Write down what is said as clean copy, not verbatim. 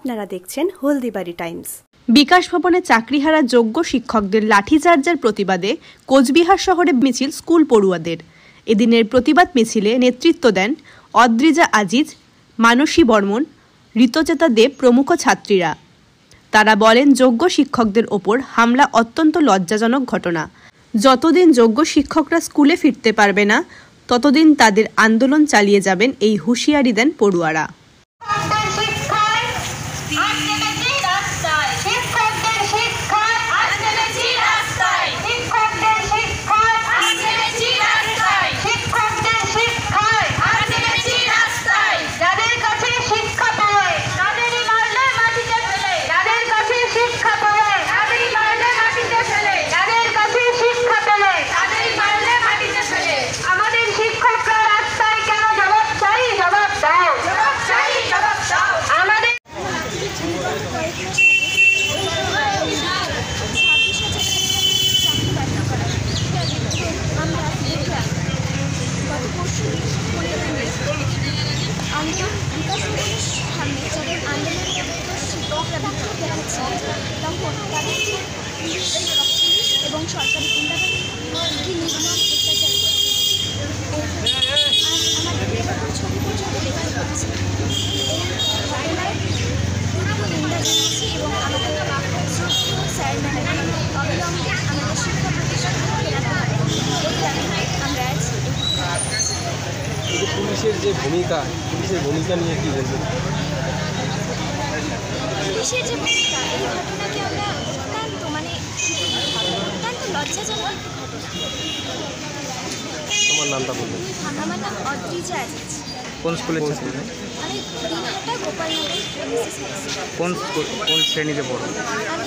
আপনারা দেখছেন হলদিবাড়ি টাইমস। বিকাশ ভবনে চাকরিহারা যোগ্য শিক্ষকদের লাঠিচার্জের প্রতিবাদে কোচবিহার শহরে মিছিল স্কুল পড়ুয়াদের। এদিনের প্রতিবাদ মিছিলে নেতৃত্ব দেন অদ্রিজা আজিজ, মানসী বর্মন, ঋতুচেতা দেব প্রমুখ ছাত্রীরা। তারা বলেন, যোগ্য শিক্ষকদের ওপর হামলা অত্যন্ত লজ্জাজনক ঘটনা। যতদিন যোগ্য শিক্ষকরা স্কুলে ফিরতে পারবে না, ততদিন তাদের আন্দোলন চালিয়ে যাবেন, এই হুঁশিয়ারি দেন পড়ুয়ারা। এবং সরকারি নির্মম অত্যাচার আমাদের ছবি পর্যন্ত দেখতে পাচ্ছি। এই ঘটনার তীব্র নিন্দা জানাচ্ছি এবং আমাদের স্যার ম্যাডাম অবিলম্বে আমাদের শিক্ষা প্রতিষ্ঠানকে ফেরাতে হবে, এই দাবি আমরা আছি। পুলিশের ভূমিকা নিয়ে কি বলবেন? পুলিশের যে ভূমিকা, এই ঘটনাকে আমরা অত্যন্ত লজ্জাজনক ঘটনা। তোমার নামটা বলবেন? আমার নাম অদ্রিজা আজিজ। কোন স্কুলে? আমি দিনহাটা গোপালনগর। কোন শ্রেণীতে পড়ো? আমি